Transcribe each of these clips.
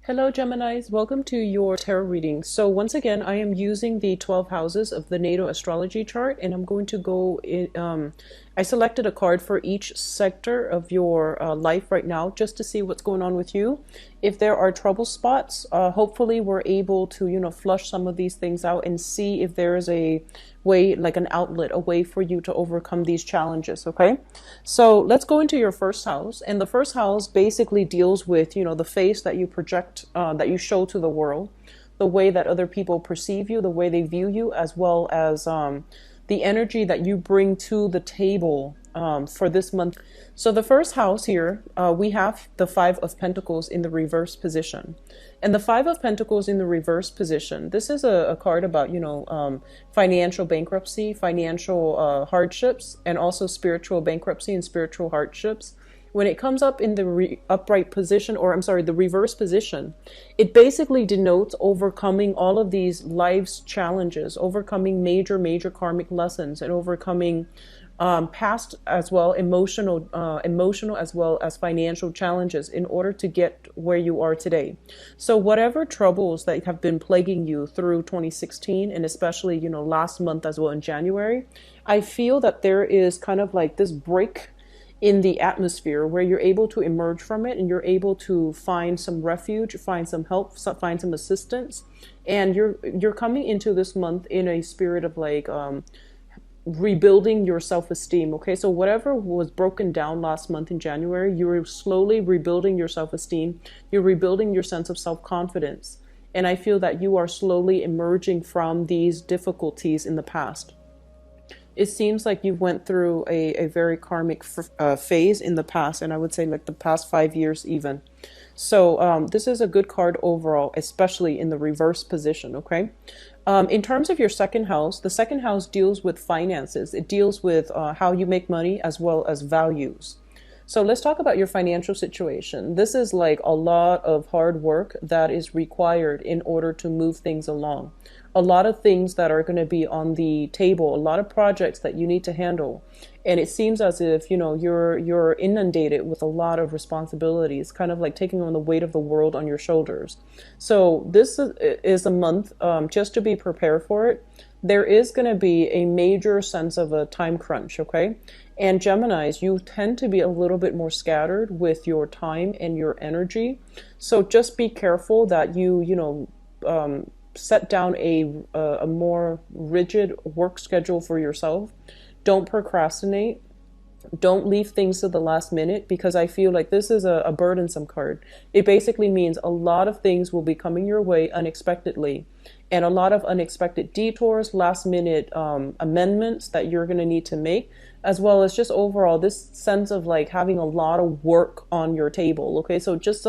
Hello, Geminis. Welcome to your tarot reading. So once again, I am using the 12 houses of the natal astrology chart, and I'm going to go in, I selected a card for each sector of your life right now, just to see what's going on with you. If there are trouble spots, hopefully we're able to, flush some of these things out and see if there is a way, like an outlet, a way for you to overcome these challenges. Okay, so let's go into your first house, and the first house basically deals with, the face that you project, that you show to the world, the way that other people perceive you, the way they view you, as well as the energy that you bring to the table for this month. So the first house here, we have the Five of Pentacles in the reverse position. And the Five of Pentacles in the reverse position, this is a card about, financial bankruptcy, financial hardships, and also spiritual bankruptcy and spiritual hardships. When it comes up in the upright position, or I'm sorry, the reverse position, it basically denotes overcoming all of these life's challenges, overcoming major karmic lessons, and overcoming past as well, emotional as well as financial challenges in order to get where you are today. So whatever troubles that have been plaguing you through 2016, and especially, last month as well in January, I feel that there is kind of like this break in the atmosphere where you're able to emerge from it, and you're able to find some refuge, find some help, find some assistance. And you're coming into this month in a spirit of like rebuilding your self-esteem. Okay, so whatever was broken down last month in January, you're slowly rebuilding your self-esteem, you're rebuilding your sense of self-confidence. And I feel that you are slowly emerging from these difficulties in the past. It seems like you went through a very karmic phase in the past, and I would say like the past 5 years even. So this is a good card overall, especially in the reverse position, okay? In terms of your second house, the second house deals with finances. It deals with how you make money as well as values. So let's talk about your financial situation. This is like a lot of hard work that is required in order to move things along. A lot of things that are going to be on the table, a lot of projects that you need to handle. And it seems as if, you're inundated with a lot of responsibilities, kind of like taking on the weight of the world on your shoulders. So this is a month just to be prepared for it. There is going to be a major sense of a time crunch, okay? And Geminis, you tend to be a little bit more scattered with your time and your energy. So just be careful that you set down a more rigid work schedule for yourself. Don't procrastinate. Don't leave things to the last minute, because I feel like this is a burdensome card. It basically means a lot of things will be coming your way unexpectedly, and a lot of unexpected detours, last minute amendments that you're going to need to make, as well as just overall this sense of like having a lot of work on your table. Okay, so just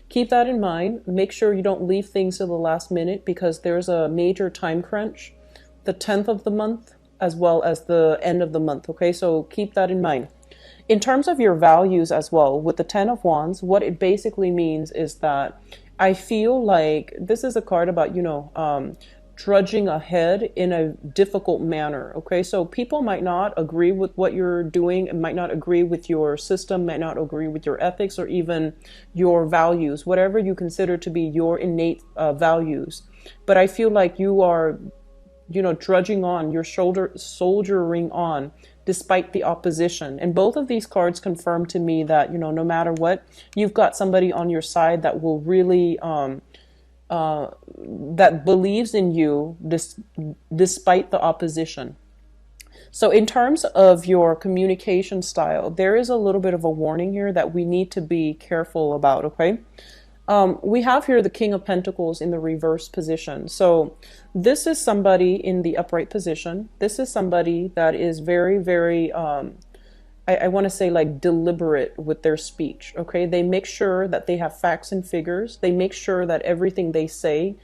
keep that in mind. Make sure you don't leave things to the last minute, because there's a major time crunch the 10th of the month as well as the end of the month. Okay, so keep that in mind. In terms of your values as well, with the 10 of Wands, what it basically means is that I feel like this is a card about, trudging ahead in a difficult manner. Okay, so people might not agree with what you're doing, and might not agree with your system, might not agree with your ethics, or even your values, whatever you consider to be your innate values. But I feel like you are, trudging on, you're soldiering on despite the opposition. And both of these cards confirm to me that, no matter what, you've got somebody on your side that will really, that believes in you despite the opposition. So in terms of your communication style, there is a little bit of a warning here that we need to be careful about, okay? We have here the King of Pentacles in the reverse position. So this is somebody in the upright position. This is somebody that is very, very, I want to say like deliberate with their speech. Okay, they make sure that they have facts and figures. They make sure that everything they say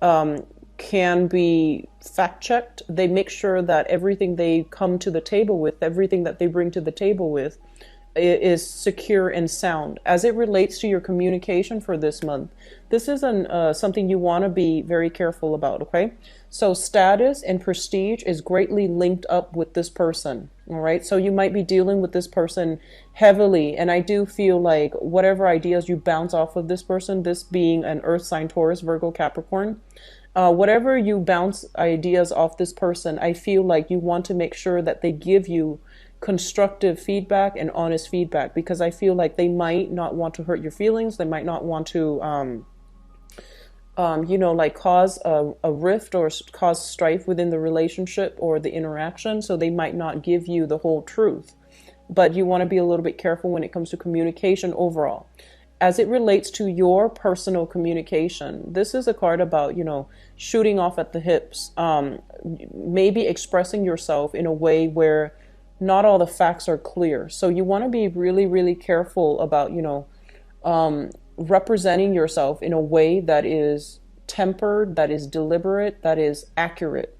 can be fact checked. They make sure that everything they come to the table with, everything that they bring to the table with, is secure and sound. As it relates to your communication for this month, this is something you want to be very careful about, okay? So status and prestige is greatly linked up with this person, all right? So you might be dealing with this person heavily, and I do feel like whatever ideas you bounce off of this person, this being an earth sign, Taurus, Virgo, Capricorn, whatever you bounce ideas off this person, I feel like you want to make sure that they give you constructive feedback and honest feedback, because I feel like they might not want to hurt your feelings. They might not want to, like cause a rift or cause strife within the relationship or the interaction. So they might not give you the whole truth, but you want to be a little bit careful when it comes to communication overall. As it relates to your personal communication, this is a card about, shooting off at the hips, maybe expressing yourself in a way where not all the facts are clear. So you want to be really, really careful about, representing yourself in a way that is tempered, that is deliberate, that is accurate.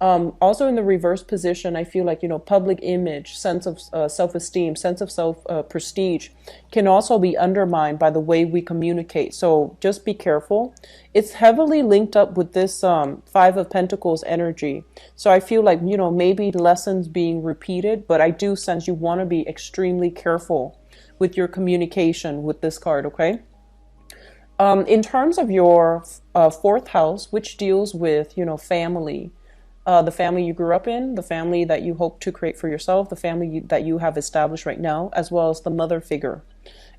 Also in the reverse position, I feel like, public image, sense of self-esteem, sense of prestige can also be undermined by the way we communicate. So just be careful. It's heavily linked up with this Five of Pentacles energy. So I feel like, maybe lessons being repeated, but I do sense you want to be extremely careful with your communication with this card, okay? In terms of your fourth house, which deals with, family, the family you grew up in, the family that you hope to create for yourself, the family that you have established right now, as well as the mother figure.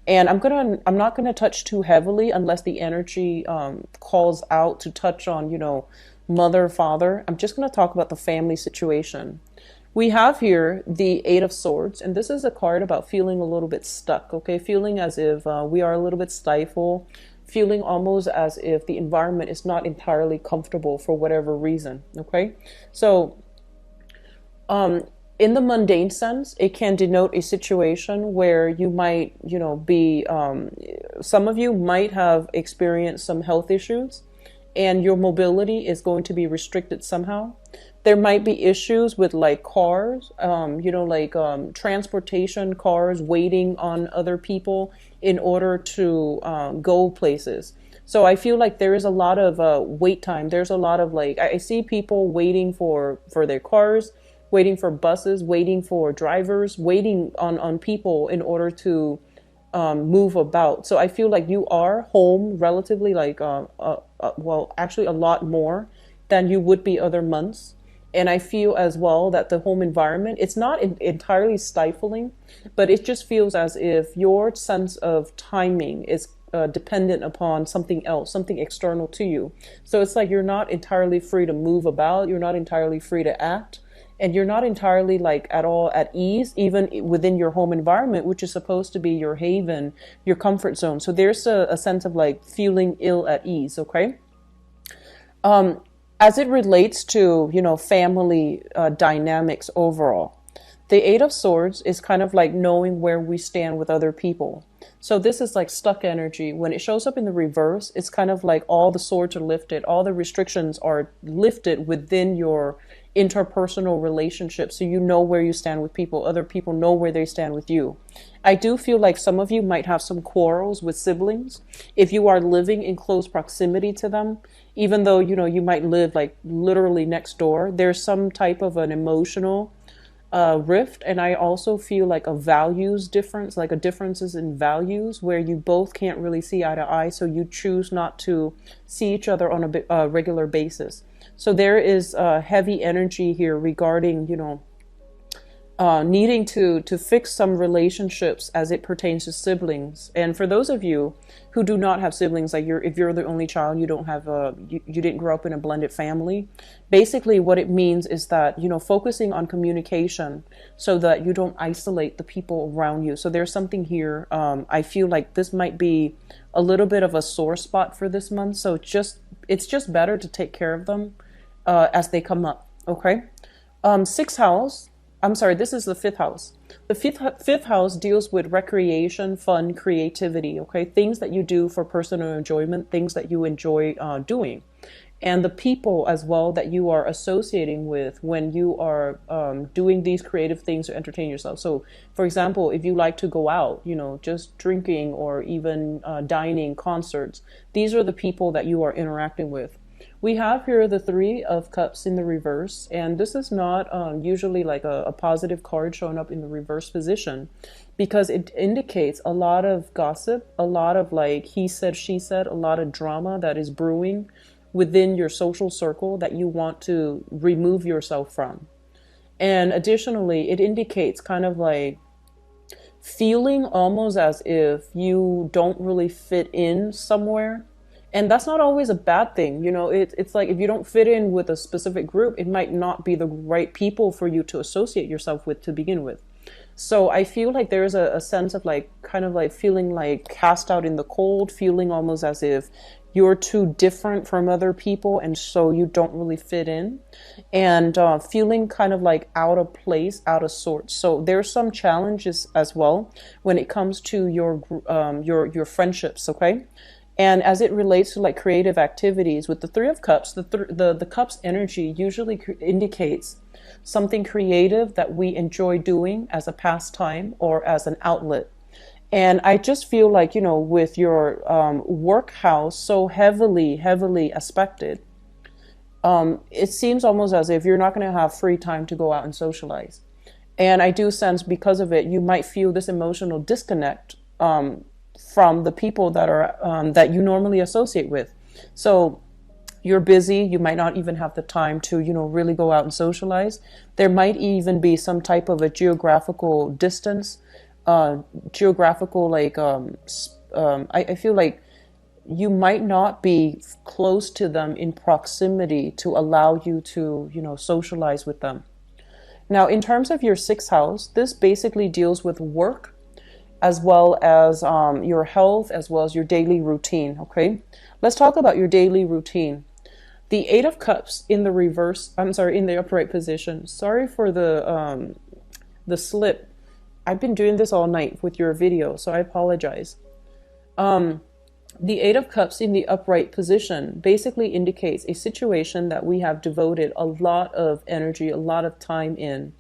And I'm not gonna touch too heavily unless the energy calls out to touch on, mother, father. I'm just gonna talk about the family situation. We have here the Eight of Swords, and this is a card about feeling a little bit stuck, okay? Feeling as if we are a little bit stifled, feeling almost as if the environment is not entirely comfortable for whatever reason, okay? So in the mundane sense, it can denote a situation where you might, be, some of you might have experienced some health issues and your mobility is going to be restricted somehow. There might be issues with like cars, transportation, cars waiting on other people in order to go places. So I feel like there is a lot of wait time. There's a lot of I see people waiting for their cars, waiting for buses, waiting for drivers, waiting on people in order to move about. So I feel like you are home relatively actually a lot more than you would be other months. And I feel as well that the home environment, it's not entirely stifling, but it just feels as if your sense of timing is dependent upon something else, something external to you. So it's like you're not entirely free to move about, you're not entirely free to act, and you're not entirely at all at ease, even within your home environment, which is supposed to be your haven, your comfort zone. So there's a sense of feeling ill at ease, okay? As it relates to, family dynamics overall, the Eight of Swords is kind of like knowing where we stand with other people. So this is like stuck energy. When it shows up in the reverse, it's kind of like all the swords are lifted, all the restrictions are lifted within your interpersonal relationships. So you know where you stand with people, other people know where they stand with you. I do feel like some of you might have some quarrels with siblings if you are living in close proximity to them. Even though, you might live literally next door, there's some type of an emotional rift. And I also feel like a values difference, like a differences in values where you both can't really see eye to eye. So you choose not to see each other on a regular basis. So there is heavy energy here regarding, needing to fix some relationships as it pertains to siblings. And for those of you who do not have siblings, if you're the only child, you don't have you didn't grow up in a blended family. Basically, what it means is that, focusing on communication so that you don't isolate the people around you. So there's something here. I feel like this might be a little bit of a sore spot for this month. So it's just better to take care of them as they come up. Okay. Sixth house. I'm sorry, this is the fifth house. The fifth house deals with recreation, fun, creativity, okay? Things that you do for personal enjoyment, things that you enjoy doing. and the people as well that you are associating with when you are doing these creative things to entertain yourself. So, for example, if you like to go out, just drinking or even dining, concerts, these are the people that you are interacting with. We have here the Three of Cups in the reverse, and this is not usually like a positive card showing up in the reverse position, because it indicates a lot of gossip, a lot of like he said, she said, a lot of drama that is brewing within your social circle that you want to remove yourself from. And additionally, it indicates kind of like feeling almost as if you don't really fit in somewhere. And that's not always a bad thing. It's like if you don't fit in with a specific group, it might not be the right people for you to associate yourself with to begin with. So I feel like there is a sense of like kind of like feeling like cast out in the cold, feeling almost as if you're too different from other people and so you don't really fit in, and feeling kind of like out of place, out of sorts. So there's some challenges as well when it comes to your friendships, okay? And as it relates to like creative activities with the Three of Cups, the Cups energy usually indicates something creative that we enjoy doing as a pastime or as an outlet. And I just feel like, with your work house so heavily aspected, it seems almost as if you're not going to have free time to go out and socialize. And I do sense because of it, you might feel this emotional disconnect from the people that are that you normally associate with. So you're busy, you might not even have the time to, really go out and socialize. There might even be some type of a geographical distance, geographical, like, I feel like you might not be close to them in proximity to allow you to, socialize with them. Now, in terms of your sixth house, this basically deals with work as well as your health, as well as your daily routine, okay? Let's talk about your daily routine. The Eight of Cups in the reverse, in the upright position. Sorry for the slip. I've been doing this all night with your video, so I apologize. The Eight of Cups in the upright position basically indicates a situation that we have devoted a lot of energy, a lot of time in,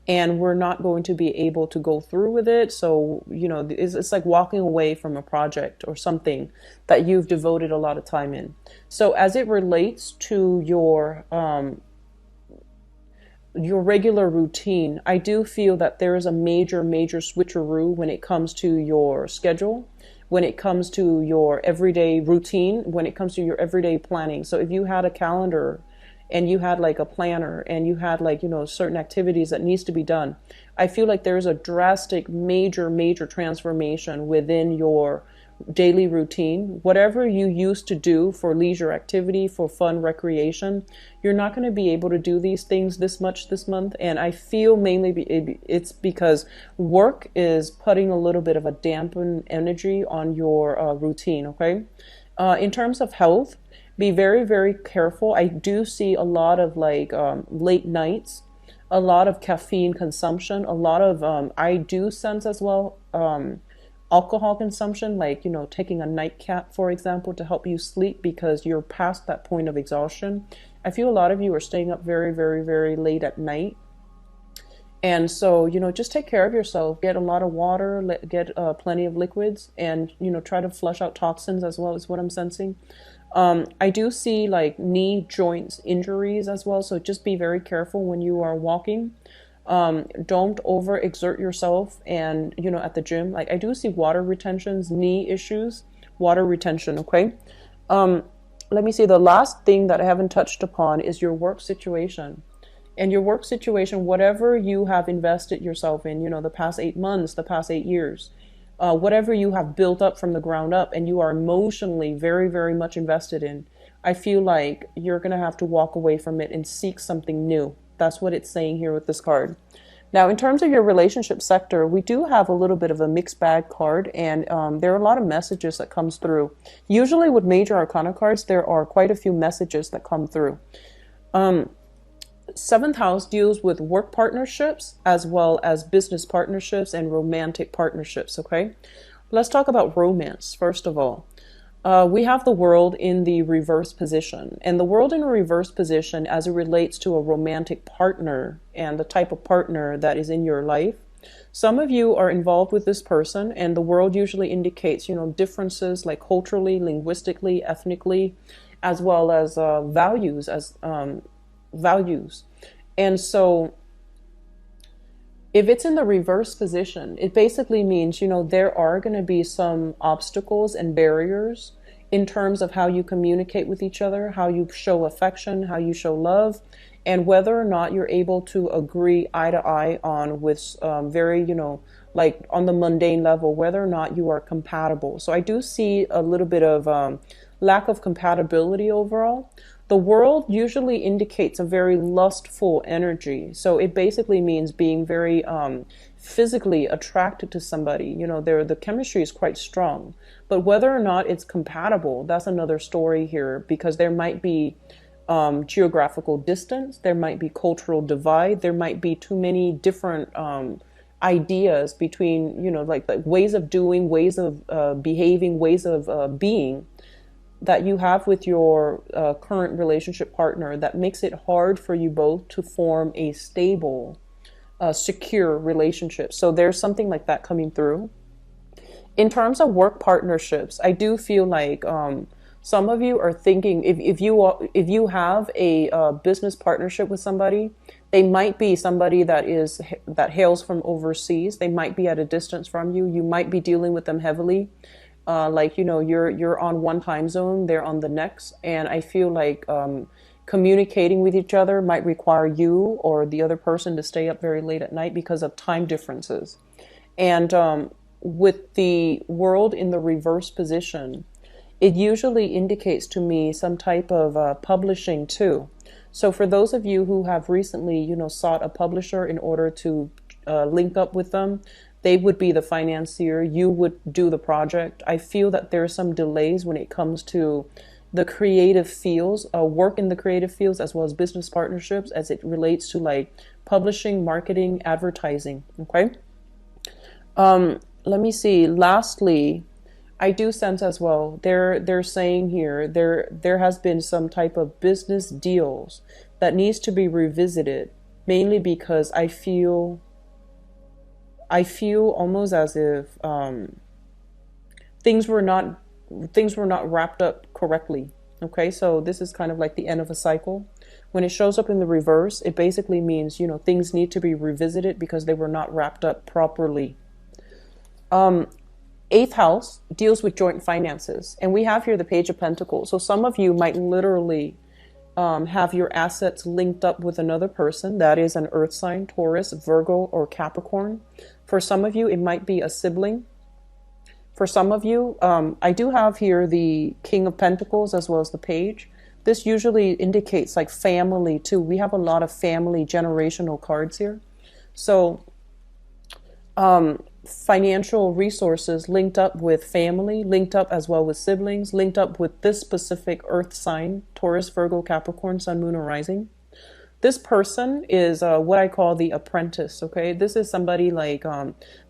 and we're not going to be able to go through with it. So, it's like walking away from a project or something that you've devoted a lot of time in. So as it relates to your regular routine, I do feel that there is a major switcheroo when it comes to your schedule, when it comes to your everyday routine, when it comes to your everyday planning. So if you had a calendar and you had like a planner and you had like, certain activities that needs to be done, I feel like there's a drastic, major transformation within your daily routine. Whatever you used to do for leisure activity, for fun, recreation, you're not going to be able to do these things this much this month. And I feel mainly it's because work is putting a little bit of a dampened energy on your routine, okay? In terms of health, be very careful. I do see a lot of like late nights, a lot of caffeine consumption, a lot of I do sense as well alcohol consumption, like taking a nightcap, for example, to help you sleep because you're past that point of exhaustion. I feel a lot of you are staying up very late at night. And so, just take care of yourself. Get a lot of water, get plenty of liquids, and, try to flush out toxins as well, is what I'm sensing. I do see like knee joints injuries as well. So just be very careful when you are walking. Don't overexert yourself. And, at the gym, like I do see water retentions, knee issues, water retention. Okay. Let me see. The last thing that I haven't touched upon is your work situation. And your work situation, whatever you have invested yourself in, the past 8 months, the past 8 years, whatever you have built up from the ground up and you are emotionally very much invested in, I feel like you're going to have to walk away from it and seek something new. That's what it's saying here with this card. Now, in terms of your relationship sector, we do have a little bit of a mixed bag card, and there are a lot of messages that comes through. Usually with major arcana cards, there are quite a few messages that come through. Seventh house deals with work partnerships as well as business partnerships and romantic partnerships, okay? Let's talk about romance, first of all. We have the world in the reverse position, and the world in a reverse position as it relates to a romantic partner and the type of partner that is in your life. Some of you are involved with this person, and the world usually indicates, differences like culturally, linguistically, ethnically, as well as values as values. And so if it's in the reverse position, it basically means, there are going to be some obstacles and barriers in terms of how you communicate with each other, how you show affection, how you show love, and whether or not you're able to agree eye to eye on with very, like on the mundane level, whether or not you are compatible. So I do see a little bit of lack of compatibility overall. The world usually indicates a very lustful energy. So it basically means being very physically attracted to somebody. The chemistry is quite strong. But whether or not it's compatible, that's another story here, because there might be geographical distance, there might be cultural divide, there might be too many different ideas between, like ways of doing, ways of behaving, ways of being that you have with your current relationship partner that makes it hard for you both to form a stable, secure relationship. So there's something like that coming through. In terms of work partnerships, I do feel like some of you are thinking, if you have a business partnership with somebody, they might be somebody that hails from overseas. They might be at a distance from you. You might be dealing with them heavily. You're on one time zone, they're on the next, and I feel like communicating with each other might require you or the other person to stay up very late at night because of time differences. And with the world in the reverse position, it usually indicates to me some type of publishing too. So for those of you who have recently, sought a publisher in order to link up with them, they would be the financier, you would do the project. I feel that there are some delays when it comes to the creative fields, work in the creative fields, as well as business partnerships as it relates to like publishing, marketing, advertising. Okay. Let me see. Lastly, I do sense as well, they're saying here, there has been some type of business deals that needs to be revisited, mainly because I feel almost as if things were not wrapped up correctly. Okay, so this is kind of like the end of a cycle. When it shows up in the reverse, it basically means, things need to be revisited because they were not wrapped up properly. Eighth house deals with joint finances, and we have here the Page of Pentacles. So some of you might literally have your assets linked up with another person. That is an earth sign, Taurus, Virgo, or Capricorn. For some of you, it might be a sibling. For some of you, I do have here the King of Pentacles as well as the Page. This usually indicates like family too. We have a lot of family generational cards here. So financial resources linked up with family, linked up as well with siblings, linked up with this specific earth sign, Taurus, Virgo, Capricorn, Sun, Moon, or Rising. This person is what I call the apprentice, okay? This is somebody like,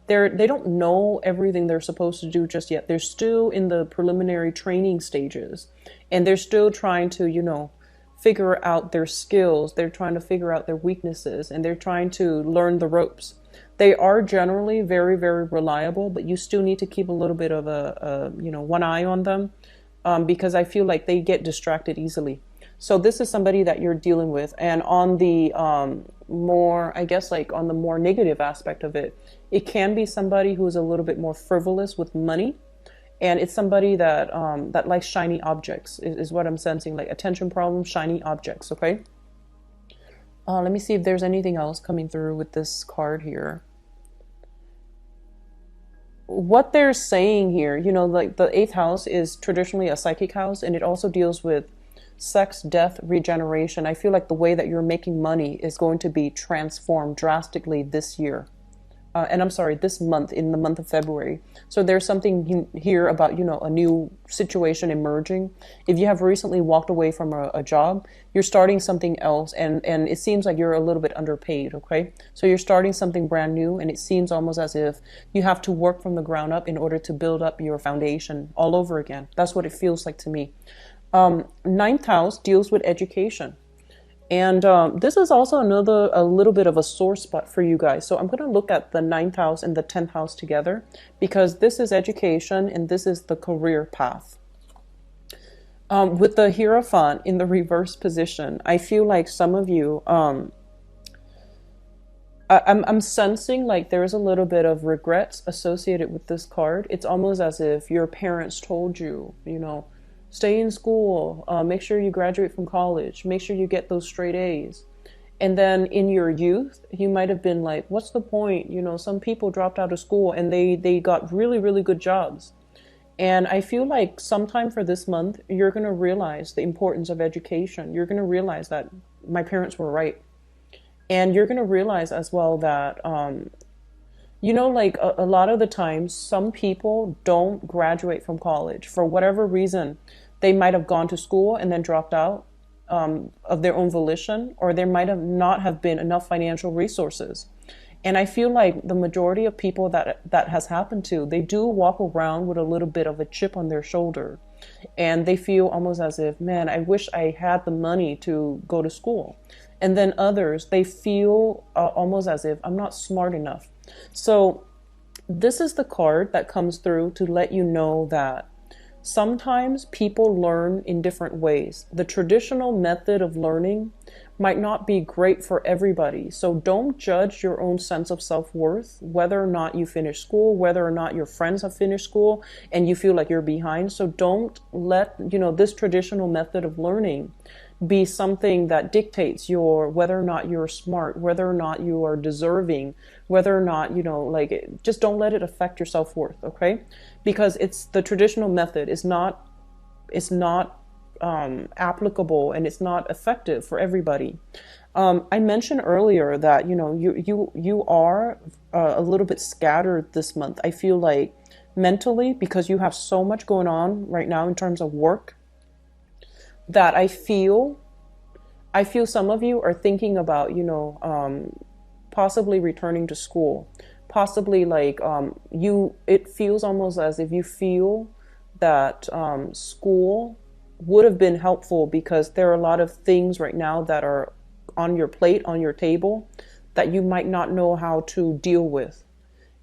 they don't know everything they're supposed to do just yet. They're still in the preliminary training stages, and they're still trying to, figure out their skills. They're trying to figure out their weaknesses, and they're trying to learn the ropes. They are generally very, very reliable, but you still need to keep a little bit of one eye on them, because I feel like they get distracted easily. So this is somebody that you're dealing with. And on the more, I guess, like on the more negative aspect of it, it can be somebody who's a little bit more frivolous with money. And it's somebody that that likes shiny objects is what I'm sensing, like attention problems, shiny objects. Okay. Let me see if there's anything else coming through with this card here. What they're saying here, like the eighth house is traditionally a psychic house, and it also deals with sex, death, regeneration. I feel like the way that you're making money is going to be transformed drastically this year. and I'm sorry, this month, in the month of February. So there's something here about, a new situation emerging. If you have recently walked away from a job, you're starting something else, and it seems like you're a little bit underpaid, okay? So you're starting something brand new, and it seems almost as if you have to work from the ground up in order to build up your foundation all over again. That's what it feels like to me. Ninth house deals with education. And this is also a little bit of a sore spot for you guys. So I'm going to look at the ninth house and the 10th house together, because this is education and this is the career path. With the Hierophant in the reverse position, I feel like some of you, I'm sensing like there's a little bit of regrets associated with this card. It's almost as if your parents told you, stay in school, make sure you graduate from college, make sure you get those straight A's. And then in your youth, you might have been like, what's the point? Some people dropped out of school and they got really, really good jobs. And I feel like sometime for this month, you're going to realize the importance of education. You're going to realize that my parents were right. And you're going to realize as well that, like a lot of the times, some people don't graduate from college for whatever reason. They might have gone to school and then dropped out of their own volition, or there might have not have been enough financial resources. And I feel like the majority of people that has happened to, they do walk around with a little bit of a chip on their shoulder. And they feel almost as if, man, I wish I had the money to go to school. And then others, they feel almost as if I'm not smart enough. So this is the card that comes through to let you know that sometimes people learn in different ways. The traditional method of learning might not be great for everybody. So don't judge your own sense of self-worth, whether or not you finish school, whether or not your friends have finished school and you feel like you're behind. So don't let, this traditional method of learning be something that dictates whether or not you're smart, whether or not you are deserving, whether or not, just don't let it affect your self-worth, okay? Because the traditional method is not applicable and it's not effective for everybody. I mentioned earlier that, you are a little bit scattered this month. I feel like mentally, because you have so much going on right now in terms of work, that I feel some of you are thinking about, possibly returning to school, possibly it feels almost as if you feel that school would have been helpful, because there are a lot of things right now that are on your plate, on your table, that you might not know how to deal with.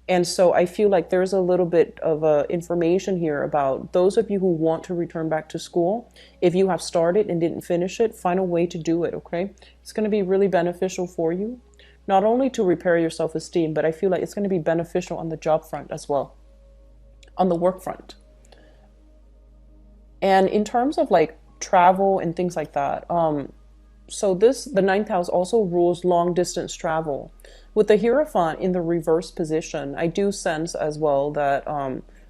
And so I feel like there's a little bit of information here about those of you who want to return back to school. If you have started and didn't finish it, find a way to do it, okay? It's going to be really beneficial for you, not only to repair your self-esteem, but I feel like it's going to be beneficial on the job front as well, on the work front. And in terms of travel and things like that, so the ninth house also rules long distance travel. With the Hierophant in the reverse position, I do sense as well that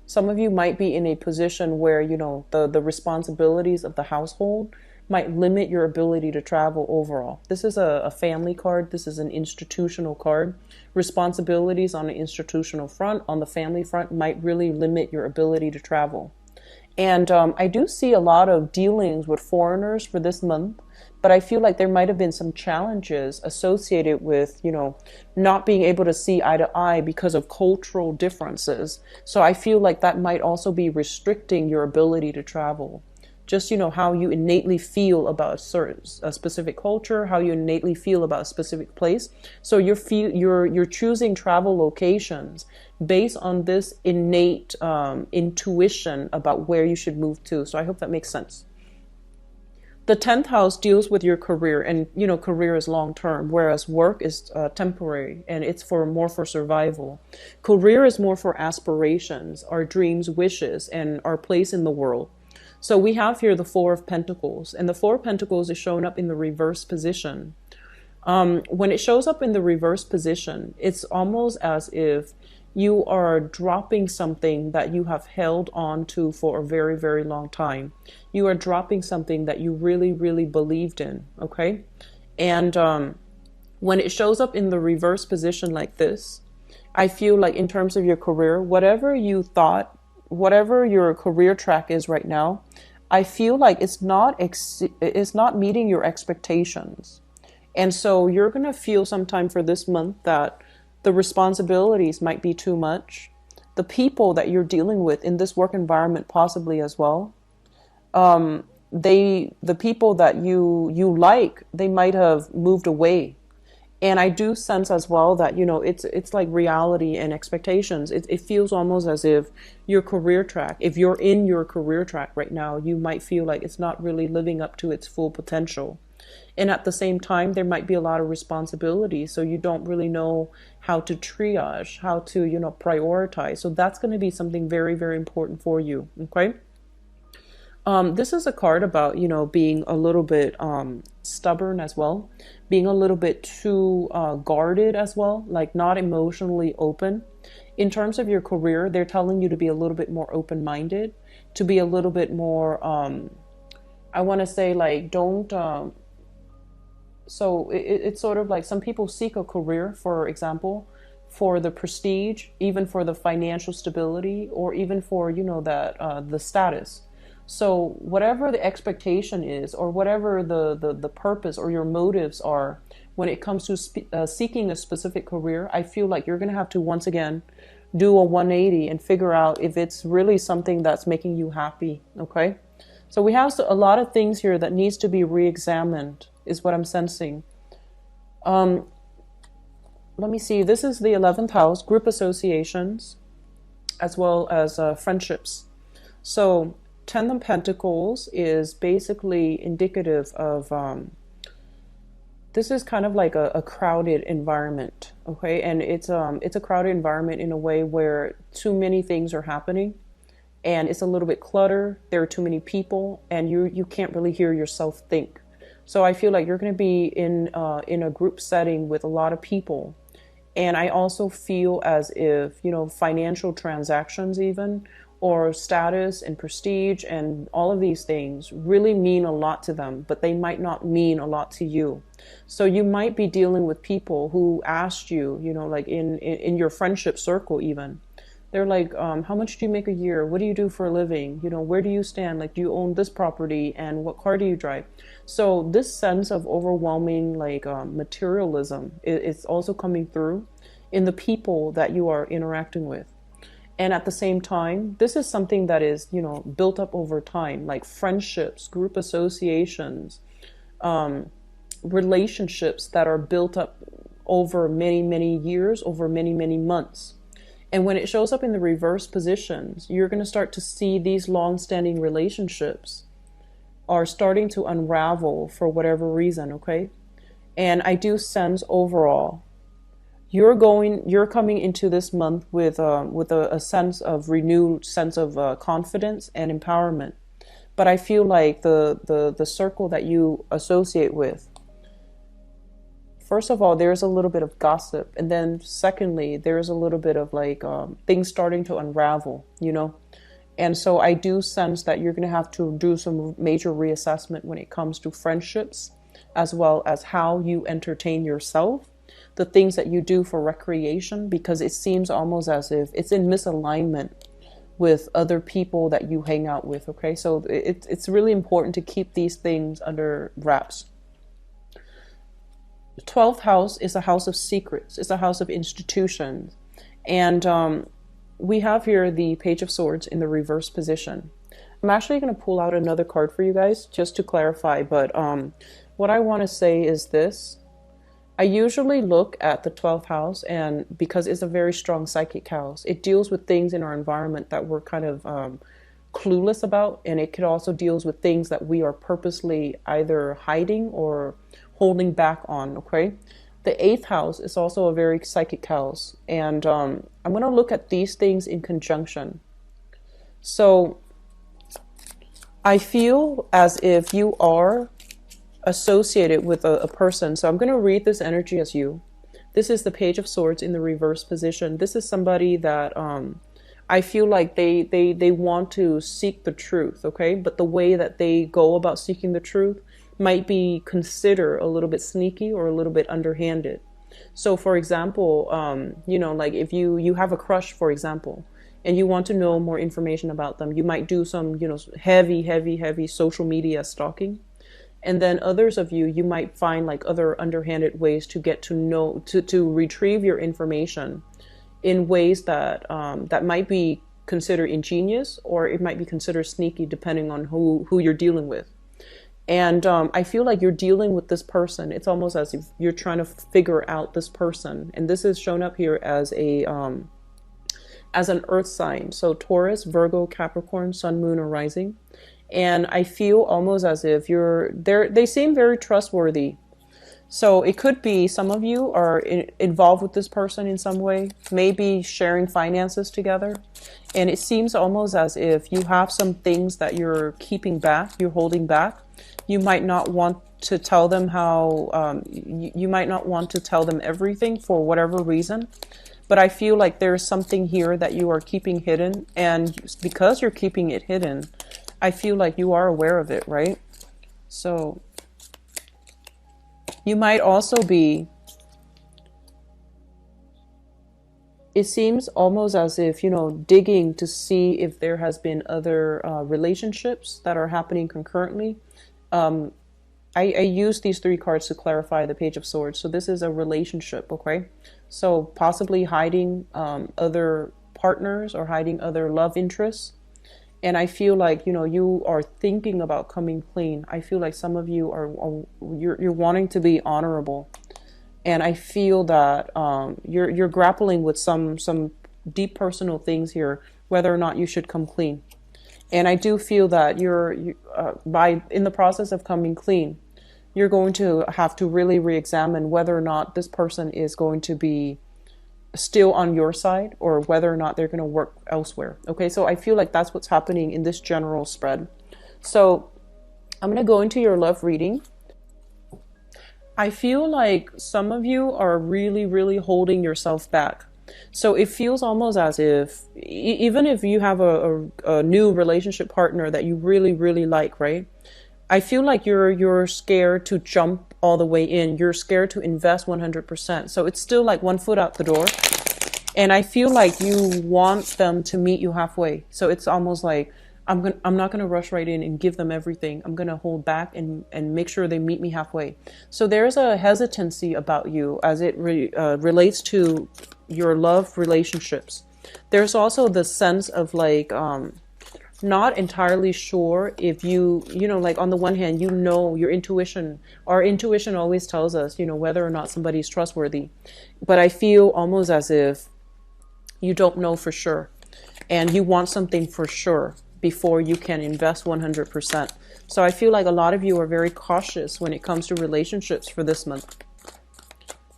some of you might be in a position where, the responsibilities of the household might limit your ability to travel overall. This is a family card. This is an institutional card. Responsibilities on the institutional front, on the family front, might really limit your ability to travel. And I do see a lot of dealings with foreigners for this month, but I feel like there might have been some challenges associated with, not being able to see eye to eye because of cultural differences. So I feel like that might also be restricting your ability to travel. Just, how you innately feel about a specific culture, how you innately feel about a specific place. So you're choosing travel locations based on this innate intuition about where you should move to. So I hope that makes sense. The 10th house deals with your career, and career is long term, whereas work is temporary and it's more for survival. Career is more for aspirations, our dreams, wishes, and our place in the world. So we have here the Four of Pentacles, and the Four of Pentacles is showing up in the reverse position. When it shows up in the reverse position, it's almost as if you are dropping something that you have held on to for a very, very long time. You are dropping something that you really, really believed in, okay? And when it shows up in the reverse position like this, I feel like in terms of your career, whatever you thought, whatever your career track is right now, I feel like it's not meeting your expectations. And so you're going to feel sometime for this month that the responsibilities might be too much. The people that you're dealing with in this work environment possibly as well. The people that you like, they might have moved away. And I do sense as well that, it's like reality and expectations. It feels almost as if your career track, if you're in your career track right now, you might feel like it's not really living up to its full potential. And at the same time, there might be a lot of responsibility. So you don't really know how to triage, how to, prioritize. So that's going to be something very, very important for you. Okay. This is a card about, being a little bit stubborn as well, being a little bit too guarded as well, like not emotionally open. In terms of your career, they're telling you to be a little bit more open-minded, to be a little bit more, I want to say like, don't, so it's sort of like some people seek a career, for example, for the prestige, even for the financial stability, or even for, the status. So whatever the expectation is, or whatever the purpose or your motives are when it comes to seeking a specific career, I feel like you're going to have to once again do a 180 and figure out if it's really something that's making you happy. Okay. So we have a lot of things here that needs to be re-examined is what I'm sensing. Let me see. This is the 11th house, group associations, as well as friendships. So 10 of Pentacles is basically indicative of, this is kind of like a crowded environment, okay? And it's a crowded environment in a way where too many things are happening and it's a little bit cluttered. There are too many people and you can't really hear yourself think. So I feel like you're going to be in a group setting with a lot of people. And I also feel as if, financial transactions even, or status and prestige and all of these things really mean a lot to them, but they might not mean a lot to you. So you might be dealing with people who asked you, like in your friendship circle even. They're like, how much do you make a year? What do you do for a living? Where do you stand? Like, do you own this property? And what car do you drive? So this sense of overwhelming materialism is also coming through in the people that you are interacting with. And at the same time, this is something that is, built up over time, like friendships, group associations, relationships that are built up over many, many years, over many, many months. And when it shows up in the reverse positions, you're going to start to see these long-standing relationships are starting to unravel for whatever reason, okay? And I do sense overall, you're coming into this month with a sense of renewed sense of confidence and empowerment. But I feel like the circle that you associate with, first of all, there's a little bit of gossip, and then secondly, there's a little bit of things starting to unravel, And so I do sense that you're going to have to do some major reassessment when it comes to friendships, as well as how you entertain yourself, the things that you do for recreation, because it seems almost as if it's in misalignment with other people that you hang out with, okay? So it's really important to keep these things under wraps. The 12th house is a house of secrets. It's a house of institutions. And we have here the Page of Swords in the reverse position. I'm actually going to pull out another card for you guys just to clarify, but what I want to say is this. I usually look at the 12th house, and because it's a very strong psychic house, it deals with things in our environment that we're kind of clueless about, and it could also deals with things that we are purposely either hiding or holding back on, okay? The 8th house is also a very psychic house, and I'm going to look at these things in conjunction. So I feel as if you are associated with a person. So I'm going to read this energy as you. This is the Page of Swords in the reverse position. This is somebody that I feel like they want to seek the truth, okay? But the way that they go about seeking the truth might be considered a little bit sneaky or a little bit underhanded. So for example, like if you have a crush, for example, and you want to know more information about them, you might do some, heavy social media stalking. And then others of you might find like other underhanded ways to get to know, to retrieve your information in ways that that might be considered ingenious, or it might be considered sneaky, depending on who you're dealing with. And I feel like you're dealing with this person. It's almost as if you're trying to figure out this person. And this is shown up here as an earth sign. So Taurus, Virgo, Capricorn, Sun, Moon, or Rising. And I feel almost as if they seem very trustworthy. So it could be some of you are involved with this person in some way, maybe sharing finances together. And it seems almost as if you have some things that you're keeping back, you're holding back. You might not want to tell them you might not want to tell them everything for whatever reason. But I feel like there's something here that you are keeping hidden. And because you're keeping it hidden, I feel like you are aware of it, right? So you might also be, it seems almost as if, digging to see if there has been other relationships that are happening concurrently. I use these three cards to clarify the Page of Swords. So this is a relationship, okay? So possibly hiding other partners or hiding other love interests. And I feel like, you are thinking about coming clean. I feel like some of you you're wanting to be honorable. And I feel that you're grappling with some deep personal things here, whether or not you should come clean. And I do feel that in the process of coming clean, you're going to have to really re-examine whether or not this person is going to be still on your side, or whether or not they're going to work elsewhere. Okay, so I feel like that's what's happening in this general spread. So I'm going to go into your love reading. I feel like some of you are really, really holding yourself back. So it feels almost as if, even if you have a new relationship partner that you really, really like, right? I feel like you're scared to jump all the way in. You're scared to invest 100%. So it's still like one foot out the door. And I feel like you want them to meet you halfway. So it's almost like, I'm not going to rush right in and give them everything. I'm going to hold back and make sure they meet me halfway. So there's a hesitancy about you as it relates to your love relationships. There's also the sense of like, not entirely sure if like on the one hand, your intuition, our intuition always tells us, whether or not somebody's trustworthy. But I feel almost as if you don't know for sure, and you want something for sure before you can invest 100%. So I feel like a lot of you are very cautious when it comes to relationships for this month.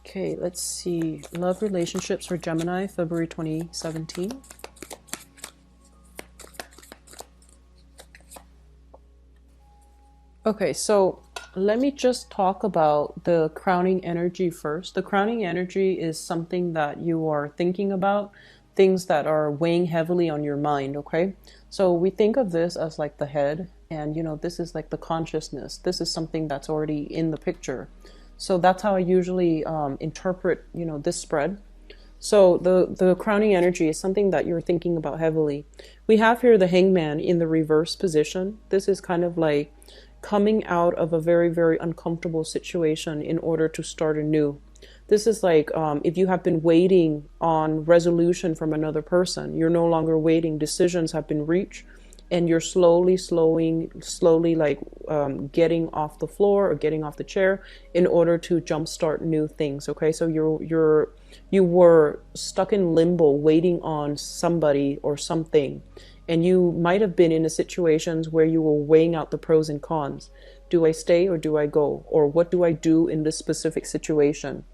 Okay, let's see. Love relationships for Gemini, February 2017. Okay, so let me just talk about the crowning energy first. The crowning energy is something that you are thinking about, things that are weighing heavily on your mind, okay? So we think of this as like the head, and this is like the consciousness. This is something that's already in the picture. So that's how I usually interpret, this spread. So the crowning energy is something that you're thinking about heavily. We have here the Hangman in the reverse position. This is kind of like coming out of a very, very uncomfortable situation in order to start anew. This is like if you have been waiting on resolution from another person, you're no longer waiting. Decisions have been reached, and you're slowly like getting off the floor or getting off the chair in order to jumpstart new things. Okay, so you were stuck in limbo waiting on somebody or something. And you might have been in situations where you were weighing out the pros and cons. Do I stay or do I go? Or what do I do in this specific situation?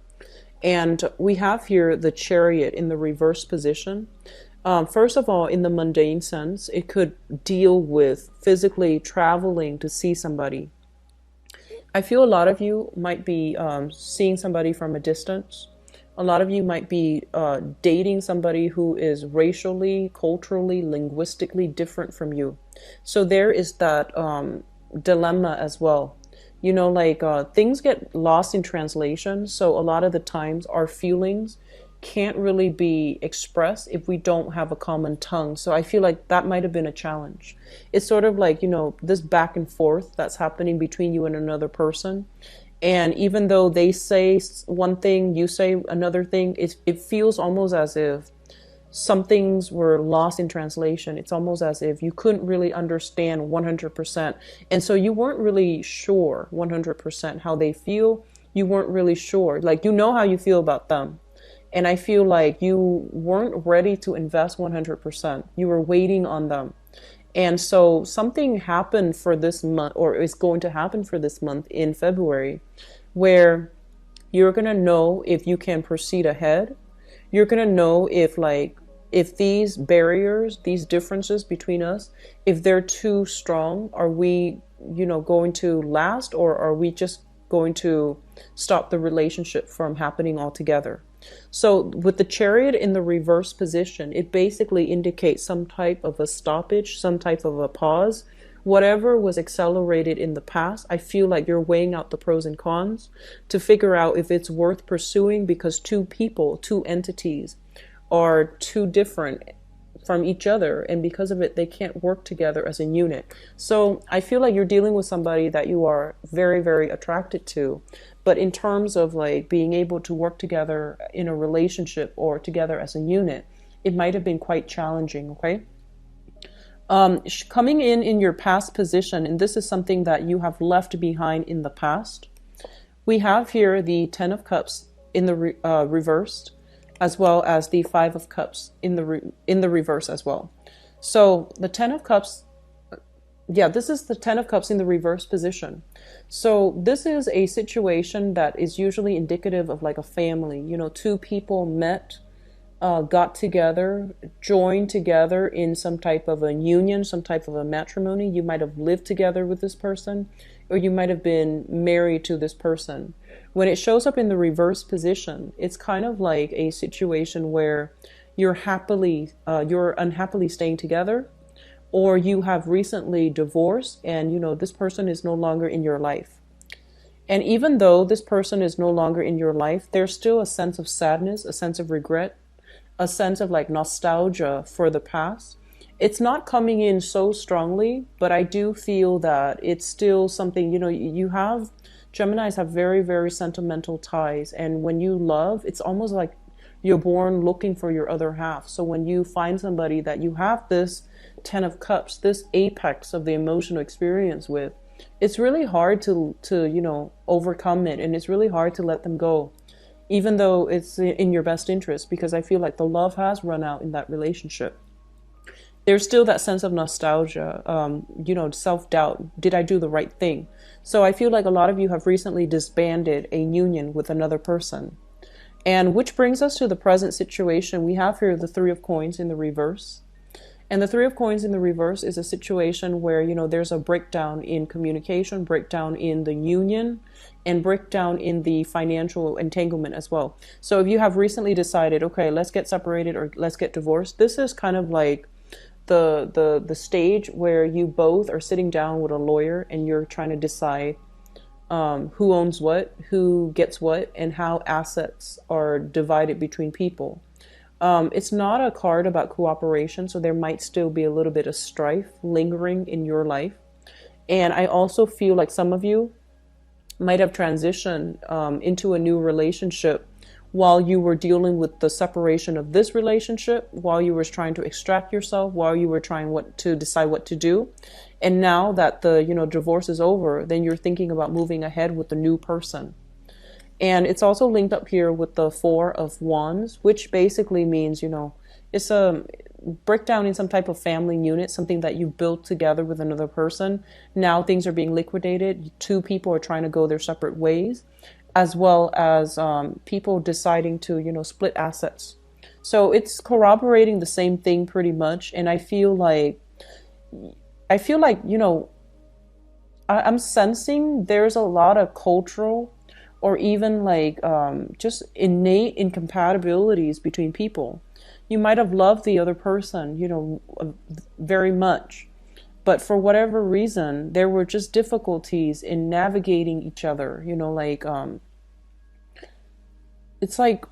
And we have here the Chariot in the reverse position. First of all, in the mundane sense, it could deal with physically traveling to see somebody. I feel a lot of you might be seeing somebody from a distance. A lot of you might be dating somebody who is racially, culturally, linguistically different from you. So there is that dilemma as well. You know, like things get lost in translation. So a lot of the times our feelings can't really be expressed if we don't have a common tongue. So I feel like that might have been a challenge. It's sort of like, you know, this back and forth that's happening between you and another person. And even though they say one thing, you say another thing, it feels almost as if some things were lost in translation. It's almost as if you couldn't really understand 100%. And so you weren't really sure 100% how they feel. You weren't really sure. Like, you know how you feel about them. And I feel like you weren't ready to invest 100%. You were waiting on them. And so something happened for this month, or is going to happen for this month in February, where you're going to know if you can proceed ahead. You're going to know if these barriers, these differences between us, if they're too strong, are we, you know, going to last, or are we just going to stop the relationship from happening altogether? So with the Chariot in the reverse position, it basically indicates some type of a stoppage, some type of a pause. Whatever was accelerated in the past, I feel like you're weighing out the pros and cons to figure out if it's worth pursuing, because two people, two entities are too different from each other, and because of it they can't work together as a unit. So I feel like you're dealing with somebody that you are very, very attracted to, but in terms of like being able to work together in a relationship or together as a unit, it might have been quite challenging. Okay. Coming in your past position, and this is something that you have left behind in the past, we have here the Ten of Cups in the reversed, as well as the Five of Cups in the reverse as well. So the Ten of Cups, yeah, this is the Ten of Cups in the reverse position. So this is a situation that is usually indicative of like a family. You know, two people met, got together, joined together in some type of a union, some type of a matrimony. You might have lived together with this person, or you might have been married to this person. When it shows up in the reverse position, it's kind of like a situation where you're unhappily staying together, or you have recently divorced and, you know, this person is no longer in your life. And even though this person is no longer in your life, there's still a sense of sadness, a sense of regret, a sense of like nostalgia for the past. It's not coming in so strongly, but I do feel that it's still something, you know, Geminis have very, very sentimental ties. And when you love, it's almost like you're born looking for your other half. So when you find somebody that you have this Ten of Cups, this apex of the emotional experience with, it's really hard to you know, overcome it. And it's really hard to let them go, even though it's in your best interest, because I feel like the love has run out in that relationship. There's still that sense of nostalgia, you know, self-doubt. Did I do the right thing? So I feel like a lot of you have recently disbanded a union with another person. And which brings us to the present situation. We have here the Three of Coins in the reverse. And the Three of Coins in the reverse is a situation where, you know, there's a breakdown in communication, breakdown in the union, and breakdown in the financial entanglement as well. So if you have recently decided, okay, let's get separated or let's get divorced, this is kind of like the stage where you both are sitting down with a lawyer and you're trying to decide who owns what, who gets what, and how assets are divided between people. It's not a card about cooperation, so there might still be a little bit of strife lingering in your life. And I also feel like some of you might have transitioned into a new relationship while you were dealing with the separation of this relationship, while you were trying to extract yourself, while you were trying to decide what to do. And now that the, you know, divorce is over, then you're thinking about moving ahead with the new person. And it's also linked up here with the Four of Wands, which basically means, you know, it's a breakdown in some type of family unit, something that you built together with another person. Now things are being liquidated. Two people are trying to go their separate ways, as well as people deciding to, you know, split assets. So it's corroborating the same thing pretty much. And I feel like, you know, I'm sensing there's a lot of cultural or even like just innate incompatibilities between people. You might have loved the other person, you know, very much. But for whatever reason, there were just difficulties in navigating each other, like it's like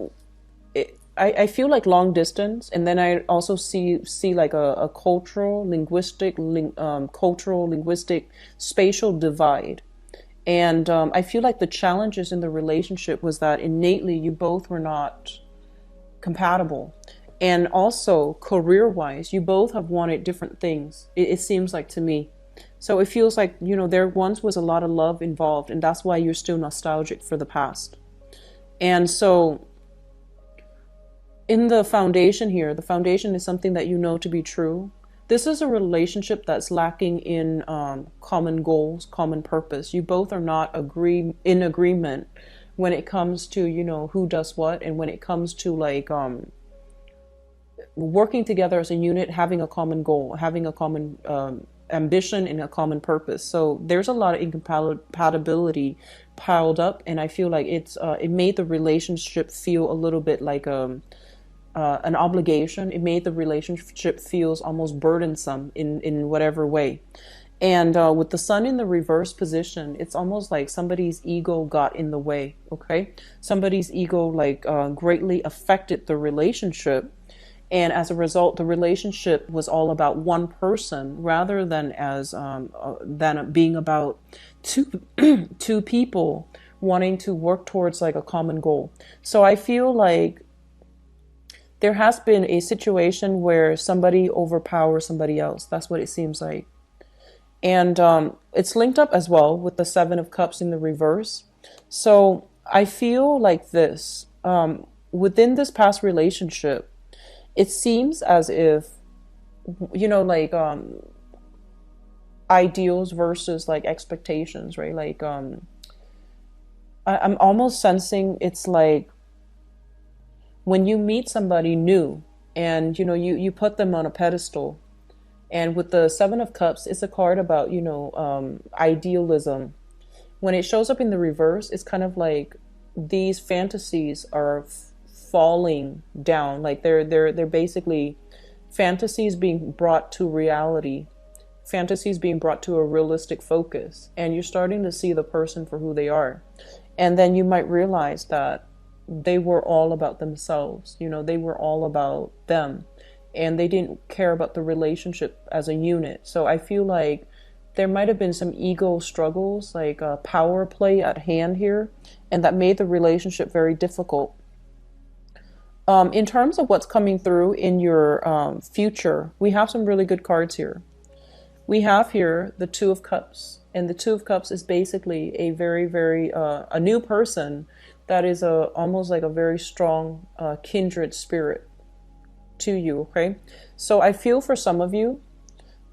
I feel like long distance, and then I also see like a cultural linguistic spatial divide. And I feel like the challenges in the relationship was that innately you both were not compatible. And also career wise, you both have wanted different things. It seems like to me. So it feels like, there once was a lot of love involved, and that's why you're still nostalgic for the past. And so in the foundation here, the foundation is something that you know to be true. This is a relationship that's lacking in common goals, common purpose. You both are not in agreement when it comes to, who does what, and when it comes to like working together as a unit, having a common goal, having a common ambition and a common purpose. So there's a lot of incompatibility piled up, and I feel like it made the relationship feel a little bit like an obligation. It made the relationship feels almost burdensome in whatever way. And with the sun in the reverse position, it's almost like somebody's ego got in the way. Okay, somebody's ego like greatly affected the relationship. And as a result, the relationship was all about one person rather than than being about two people wanting to work towards like a common goal. So I feel like there has been a situation where somebody overpowers somebody else. That's what it seems like. And it's linked up as well with the Seven of Cups in the reverse. So I feel like this, within this past relationship, it seems as if, like ideals versus like expectations, right? Like I'm almost sensing it's like when you meet somebody new and, you put them on a pedestal. And with the Seven of Cups, it's a card about, idealism. When it shows up in the reverse, it's kind of like these fantasies are falling down. Like they're basically fantasies being brought to reality, fantasies being brought to a realistic focus. And you're starting to see the person for who they are. And then you might realize that they were all about themselves. They were all about them. And they didn't care about the relationship as a unit. So I feel like there might have been some ego struggles, like a power play at hand here, and that made the relationship very difficult. In terms of what's coming through in your future, we have some really good cards here. We have here the Two of Cups, and the Two of Cups is basically a very, very a new person that is almost like a very strong kindred spirit to you. Okay, so I feel for some of you,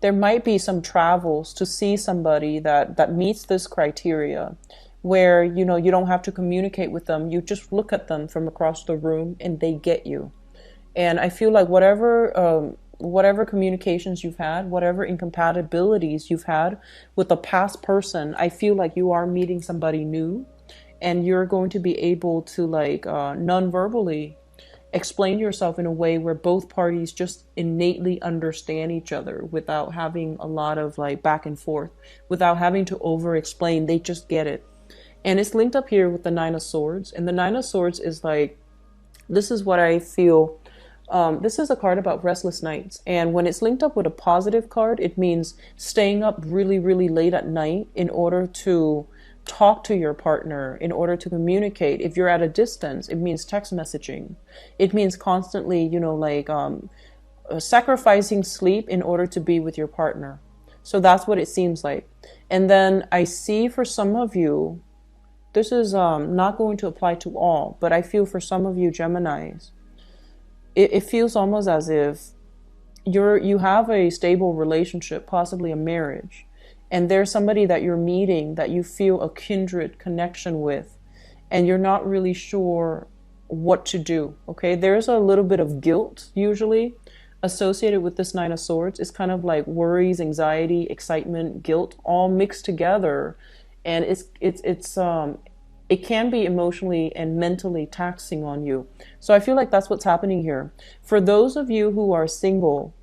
there might be some travels to see somebody that meets this criteria, where you don't have to communicate with them. You just look at them from across the room and they get you. And I feel like whatever communications you've had, whatever incompatibilities you've had with a past person, I feel like you are meeting somebody new, and you're going to be able to like non-verbally explain yourself in a way where both parties just innately understand each other without having a lot of like back and forth, without having to over explain. They just get it. And it's linked up here with the Nine of Swords. And the Nine of Swords is like, this is what I feel. This is a card about restless nights. And when it's linked up with a positive card, it means staying up really, really late at night in order to talk to your partner, in order to communicate. If you're at a distance, it means text messaging. It means constantly, sacrificing sleep in order to be with your partner. So that's what it seems like. And then I see for some of you, this is not going to apply to all, but I feel for some of you Geminis, it feels almost as if you have a stable relationship, possibly a marriage, and there's somebody that you're meeting that you feel a kindred connection with, and you're not really sure what to do. Okay, there's a little bit of guilt usually associated with this Nine of Swords. It's kind of like worries, anxiety, excitement, guilt, all mixed together. And it can be emotionally and mentally taxing on you. So I feel like that's what's happening here. For those of you who are single,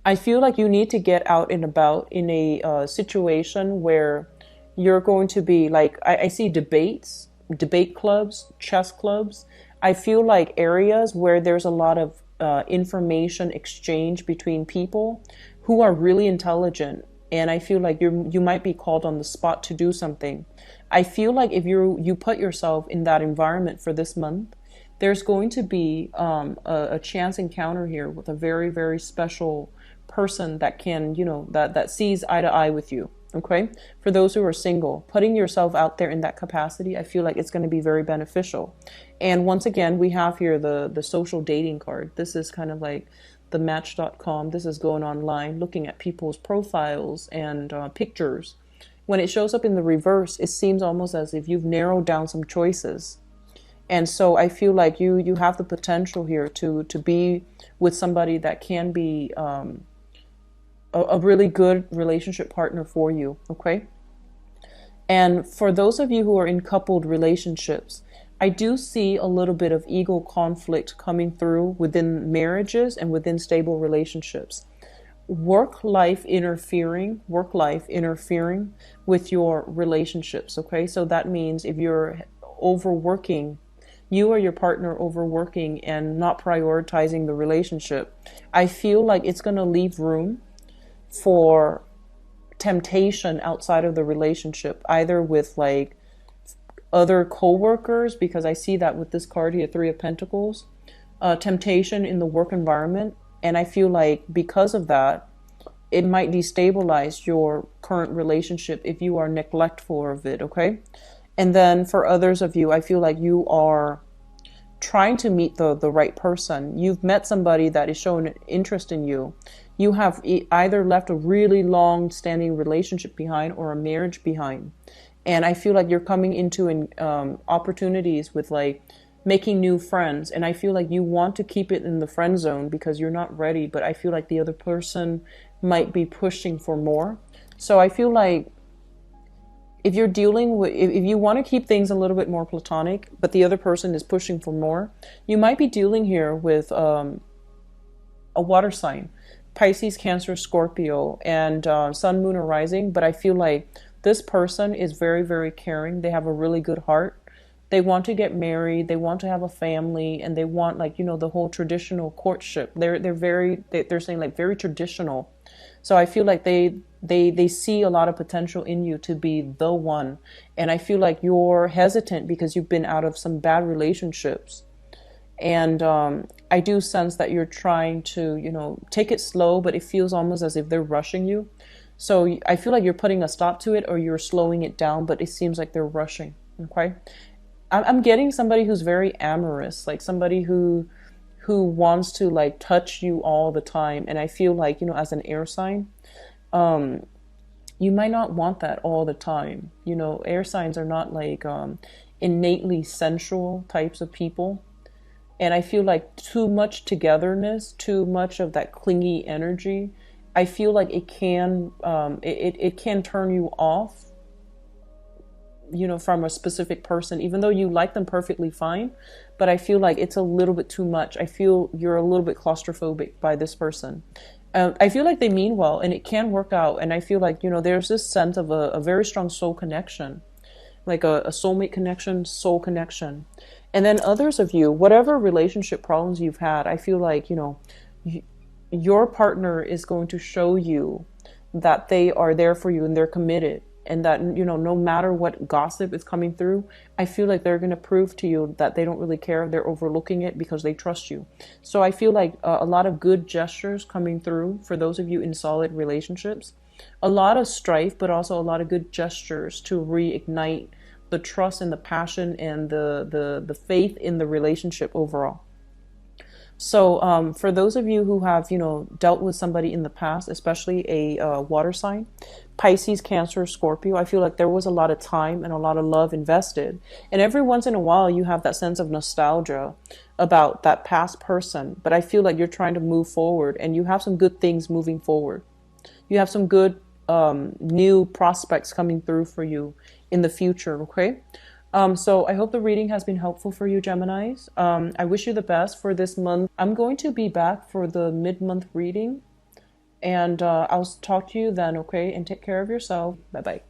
I feel like you need to get out and about in a situation where you're going to be like, I see debates, debate clubs, chess clubs. I feel like areas where there's a lot of information exchange between people who are really intelligent. And I feel like you might be called on the spot to do something. I feel like if you put yourself in that environment for this month, there's going to be a chance encounter here with a very, very special person that can, that sees eye to eye with you. Okay. For those who are single, putting yourself out there in that capacity, I feel like it's going to be very beneficial. And once again, we have here the social dating card. This is kind of like the match.com. This is going online, looking at people's profiles and pictures. When it shows up in the reverse, it seems almost as if you've narrowed down some choices. And so I feel like you have the potential here to be with somebody that can be a really good relationship partner for you, okay? And for those of you who are in coupled relationships, I do see a little bit of ego conflict coming through within marriages and within stable relationships. Work life interfering with your relationships, okay? So that means if you're overworking, you or your partner overworking and not prioritizing the relationship, I feel like it's going to leave room for temptation outside of the relationship, either with like other co-workers, because I see that with this card here, Three of Pentacles, temptation in the work environment. And I feel like because of that, it might destabilize your current relationship if you are neglectful of it, okay? And then for others of you, I feel like you are trying to meet the right person. You've met somebody that is showing an interest in you. You have either left a really long standing relationship behind or a marriage behind. And I feel like you're coming into opportunities with like making new friends. And I feel like you want to keep it in the friend zone because you're not ready. But I feel like the other person might be pushing for more. So I feel like if you're dealing with, if you want to keep things a little bit more platonic, but the other person is pushing for more, you might be dealing here with a water sign, Pisces, Cancer, Scorpio, and Sun, Moon, or Rising. But I feel like this person is very, very caring. They have a really good heart. They want to get married. They want to have a family, and they want like, the whole traditional courtship. They're saying like very traditional. So I feel like they see a lot of potential in you to be the one. And I feel like you're hesitant because you've been out of some bad relationships. And I do sense that you're trying to, take it slow, but it feels almost as if they're rushing you. So I feel like you're putting a stop to it or you're slowing it down, but it seems like they're rushing. Okay. I'm getting somebody who's very amorous, like somebody who wants to like touch you all the time. And I feel like, as an air sign, you might not want that all the time. Air signs are not like innately sensual types of people. And I feel like too much togetherness, too much of that clingy energy, I feel like it can it can turn you off, from a specific person, even though you like them perfectly fine. But I feel like it's a little bit too much. I feel you're a little bit claustrophobic by this person. I feel like they mean well and it can work out. And I feel like, there's this sense of a very strong soul connection, like a soulmate connection, soul connection. And then others of you, whatever relationship problems you've had, I feel like, your partner is going to show you that they are there for you and they're committed. And that, no matter what gossip is coming through, I feel like they're going to prove to you that they don't really care. They're overlooking it because they trust you. So I feel like a lot of good gestures coming through for those of you in solid relationships. A lot of strife, but also a lot of good gestures to reignite the trust and the passion and the faith in the relationship overall. So for those of you who have, dealt with somebody in the past, especially a water sign, Pisces, Cancer, Scorpio, I feel like there was a lot of time and a lot of love invested. And every once in a while, you have that sense of nostalgia about that past person. But I feel like you're trying to move forward and you have some good things moving forward. You have some good new prospects coming through for you in the future, okay? So I hope the reading has been helpful for you, Geminis. I wish you the best for this month. I'm going to be back for the mid-month reading. And I'll talk to you then, okay? And take care of yourself. Bye bye.